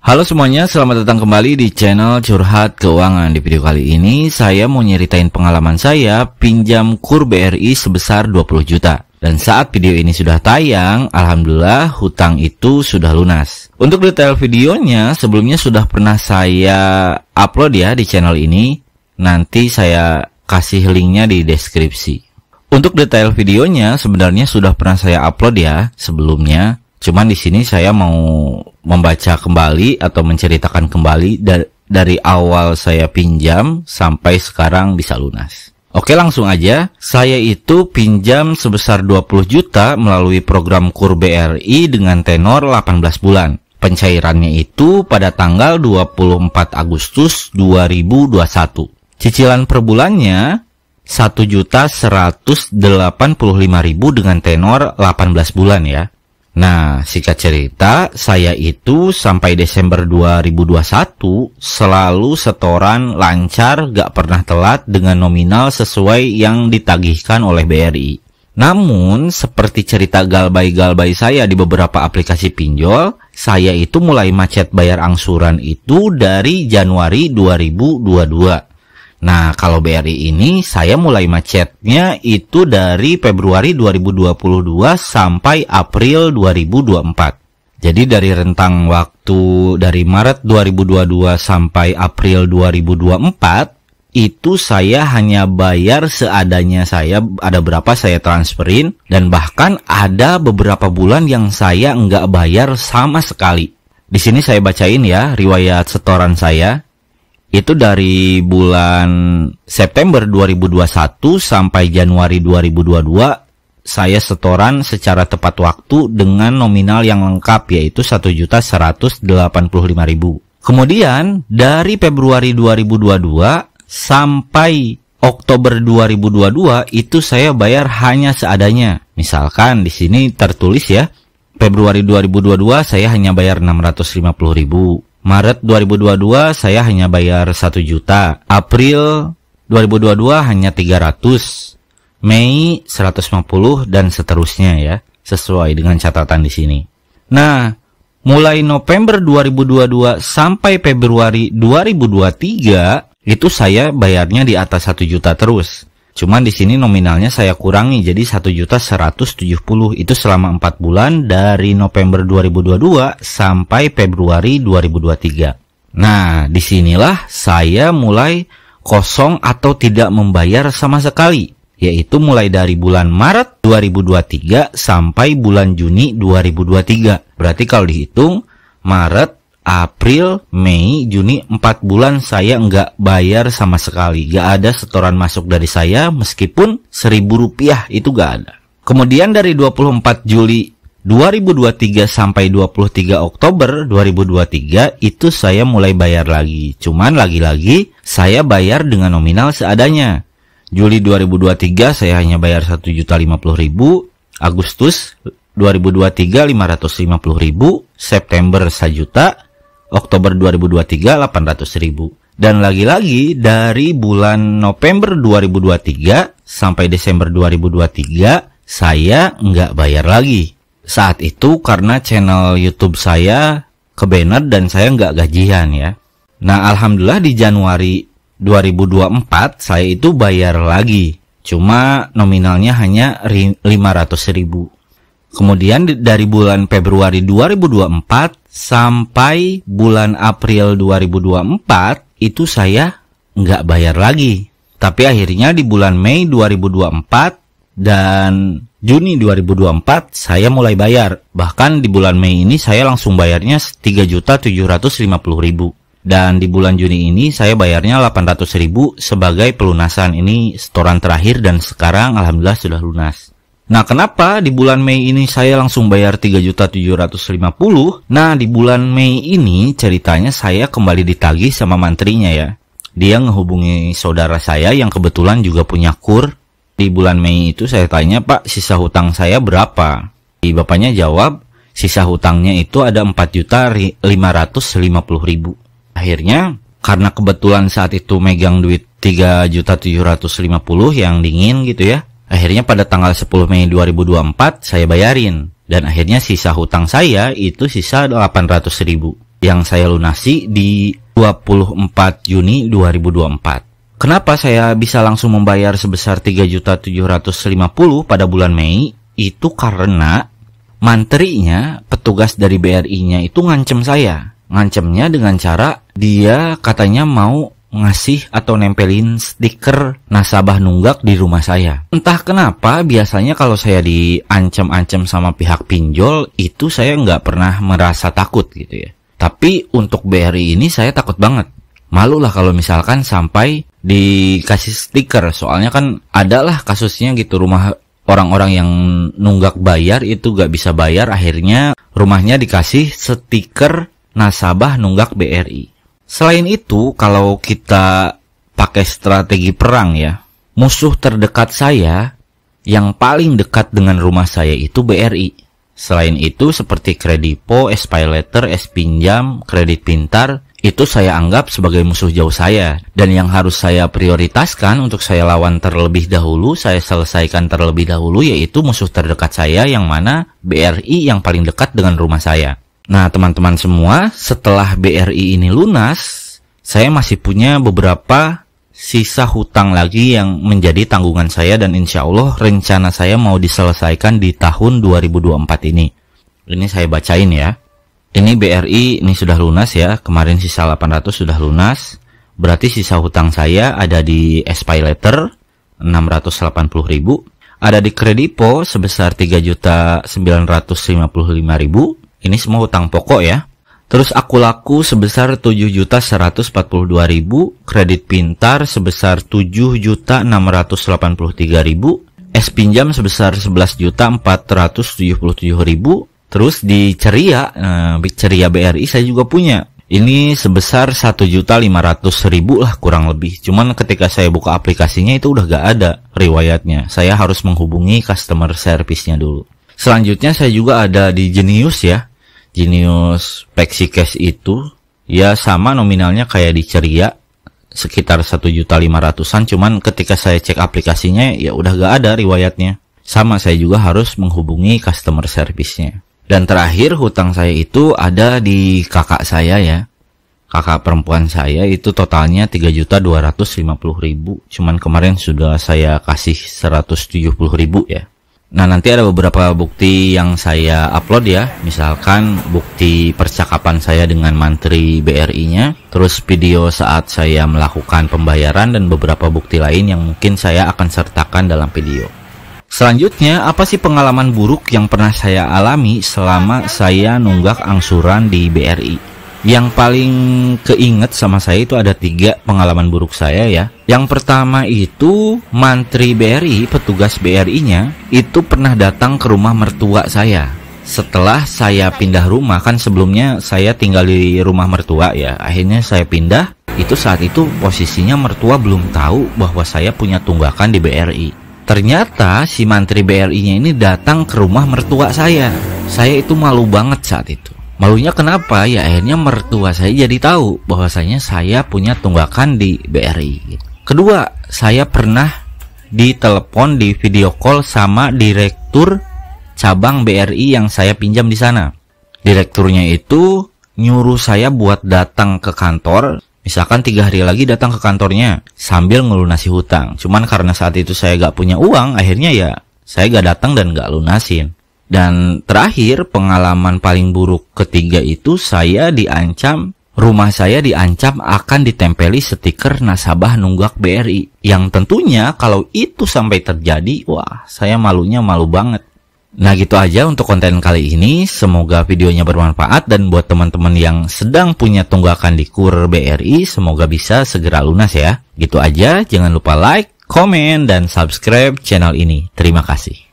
Halo semuanya, selamat datang kembali di channel Curhat Keuangan. Di video kali ini, saya mau nyeritain pengalaman saya pinjam KUR BRI sebesar 20 juta. Dan saat video ini sudah tayang, alhamdulillah hutang itu sudah lunas. Untuk detail videonya, sebelumnya sudah pernah saya upload ya di channel ini. Nanti saya kasih linknya di deskripsi. Untuk detail videonya, sebenarnya sudah pernah saya upload ya sebelumnya. Cuman di sini saya mau membaca kembali atau menceritakan kembali dari awal saya pinjam sampai sekarang bisa lunas. Oke, langsung aja. Saya itu pinjam sebesar 20 juta melalui program KUR BRI dengan tenor 18 bulan. Pencairannya itu pada tanggal 24 Agustus 2021. Cicilan per bulannya 1.185.000 dengan tenor 18 bulan ya. Nah, singkat cerita, saya itu sampai Desember 2021 selalu setoran lancar, gak pernah telat dengan nominal sesuai yang ditagihkan oleh BRI. Namun, seperti cerita galbay-galbay saya di beberapa aplikasi pinjol, saya itu mulai macet bayar angsuran itu dari Januari 2022. Nah, kalau BRI ini saya mulai macetnya itu dari Februari 2022 sampai April 2024. Jadi dari rentang waktu dari Maret 2022 sampai April 2024, itu saya hanya bayar seadanya saya, ada berapa saya transferin, dan bahkan ada beberapa bulan yang saya nggak bayar sama sekali. Di sini saya bacain ya riwayat setoran saya. Itu dari bulan September 2021 sampai Januari 2022, saya setoran secara tepat waktu dengan nominal yang lengkap yaitu 1.185.000. Kemudian dari Februari 2022 sampai Oktober 2022 itu saya bayar hanya seadanya. Misalkan di sini tertulis ya, Februari 2022 saya hanya bayar 650.000. Maret 2022 saya hanya bayar 1 juta. April 2022 hanya 300. Mei 150 dan seterusnya ya, sesuai dengan catatan di sini. Nah, mulai November 2022 sampai Februari 2023 itu saya bayarnya di atas 1 juta terus. Cuman di sini nominalnya saya kurangi jadi 1.170.000 itu selama 4 bulan dari November 2022 sampai Februari 2023. Nah, disinilah saya mulai kosong atau tidak membayar sama sekali, yaitu mulai dari bulan Maret 2023 sampai bulan Juni 2023. Berarti kalau dihitung Maret, April, Mei, Juni, 4 bulan saya nggak bayar sama sekali. Nggak ada setoran masuk dari saya meskipun Rp1.000 itu nggak ada. Kemudian dari 24 Juli 2023 sampai 23 Oktober 2023 itu saya mulai bayar lagi. Cuman lagi-lagi saya bayar dengan nominal seadanya. Juli 2023 saya hanya bayar 1.050.000. Agustus 2023 550.000. September 1 juta. Oktober 2023 800.000. Dan lagi-lagi dari bulan November 2023 sampai Desember 2023 saya nggak bayar lagi. Saat itu karena channel YouTube saya ke-banned dan saya nggak gajian ya. Nah, alhamdulillah di Januari 2024 saya itu bayar lagi. Cuma nominalnya hanya 500.000. Kemudian dari bulan Februari 2024 sampai bulan April 2024 itu saya nggak bayar lagi. Tapi akhirnya di bulan Mei 2024 dan Juni 2024 saya mulai bayar. Bahkan di bulan Mei ini saya langsung bayarnya 3.750.000. Dan di bulan Juni ini saya bayarnya 800.000 sebagai pelunasan. Ini setoran terakhir dan sekarang alhamdulillah sudah lunas. Nah, kenapa di bulan Mei ini saya langsung bayar 3.750.000? Nah, di bulan Mei ini ceritanya saya kembali ditagih sama mantrinya ya. Dia ngehubungi saudara saya yang kebetulan juga punya KUR. Di bulan Mei itu saya tanya, "Pak, sisa hutang saya berapa?" Bapaknya jawab, sisa hutangnya itu ada 4.550.000. Akhirnya, karena kebetulan saat itu megang duit 3.750.000 yang dingin gitu ya. Akhirnya pada tanggal 10 Mei 2024 saya bayarin. Dan akhirnya sisa hutang saya itu sisa 800.000. yang saya lunasi di 24 Juni 2024. Kenapa saya bisa langsung membayar sebesar 3.750.000 pada bulan Mei? Itu karena mantrinya, petugas dari BRI-nya itu ngancem saya. Ngancemnya dengan cara dia katanya mau ngasih atau nempelin stiker nasabah nunggak di rumah saya. Entah kenapa biasanya kalau saya diancam-ancam sama pihak pinjol itu saya nggak pernah merasa takut gitu ya. Tapi untuk BRI ini saya takut banget. Malu lah kalau misalkan sampai dikasih stiker. Soalnya kan adalah kasusnya gitu, rumah orang-orang yang nunggak bayar itu nggak bisa bayar, akhirnya rumahnya dikasih stiker nasabah nunggak BRI. Selain itu, kalau kita pakai strategi perang ya, musuh terdekat saya yang paling dekat dengan rumah saya itu BRI. Selain itu, seperti Kredipo, SPayLater, Spinjam, Kredit Pintar, itu saya anggap sebagai musuh jauh saya. Dan yang harus saya prioritaskan untuk saya lawan terlebih dahulu, saya selesaikan terlebih dahulu, yaitu musuh terdekat saya yang mana BRI yang paling dekat dengan rumah saya. Nah, teman-teman semua, setelah BRI ini lunas, saya masih punya beberapa sisa hutang lagi yang menjadi tanggungan saya dan insya Allah rencana saya mau diselesaikan di tahun 2024 ini. Ini saya bacain ya. Ini BRI ini sudah lunas ya, kemarin sisa 800 sudah lunas. Berarti sisa hutang saya ada di SPayLater 680.000, ada di Kredipo sebesar 3.955.000. Ini semua hutang pokok ya. Terus aku laku sebesar 7.142.000, Kredit Pintar sebesar 7.683.000, Spinjam sebesar 11.477.000. Terus di Ceria, Ceria BRI saya juga punya. Ini sebesar 1.500.000 lah kurang lebih. Cuman ketika saya buka aplikasinya itu udah gak ada riwayatnya. Saya harus menghubungi customer service-nya dulu. Selanjutnya saya juga ada di Genius ya. Genius Pexicash itu ya sama nominalnya kayak di Ceria, sekitar 1.500.000-an. Cuman ketika saya cek aplikasinya ya udah gak ada riwayatnya. Sama, saya juga harus menghubungi customer service-nya. Dan terakhir hutang saya itu ada di kakak saya ya. Kakak perempuan saya itu totalnya 3.250.000. Cuman kemarin sudah saya kasih 170.000 ya. Nah, nanti ada beberapa bukti yang saya upload ya. Misalkan bukti percakapan saya dengan mantri BRI-nya, terus video saat saya melakukan pembayaran dan beberapa bukti lain yang mungkin saya akan sertakan dalam video. Selanjutnya, apa sih pengalaman buruk yang pernah saya alami selama saya nunggak angsuran di BRI? Yang paling keinget sama saya itu ada 3 pengalaman buruk saya ya. Yang pertama itu mantri BRI, petugas BRI-nya itu pernah datang ke rumah mertua saya. Setelah saya pindah rumah, kan sebelumnya saya tinggal di rumah mertua ya. Akhirnya saya pindah, itu saat itu posisinya mertua belum tahu bahwa saya punya tunggakan di BRI. Ternyata si mantri BRI-nya ini datang ke rumah mertua saya. Saya itu malu banget saat itu. Malunya kenapa? Ya akhirnya mertua saya jadi tahu bahwasanya saya punya tunggakan di BRI. Kedua, saya pernah ditelepon di video call sama direktur cabang BRI yang saya pinjam di sana. Direkturnya itu nyuruh saya buat datang ke kantor, misalkan 3 hari lagi datang ke kantornya sambil ngelunasi hutang. Cuman karena saat itu saya gak punya uang, akhirnya ya saya gak datang dan gak lunasin. Dan terakhir, pengalaman paling buruk ketiga itu saya diancam, rumah saya diancam akan ditempeli stiker nasabah nunggak BRI. Yang tentunya kalau itu sampai terjadi, wah saya malunya malu banget. Nah gitu aja untuk konten kali ini, semoga videonya bermanfaat dan buat teman-teman yang sedang punya tunggakan di KUR BRI, semoga bisa segera lunas ya. Gitu aja, jangan lupa like, komen, dan subscribe channel ini. Terima kasih.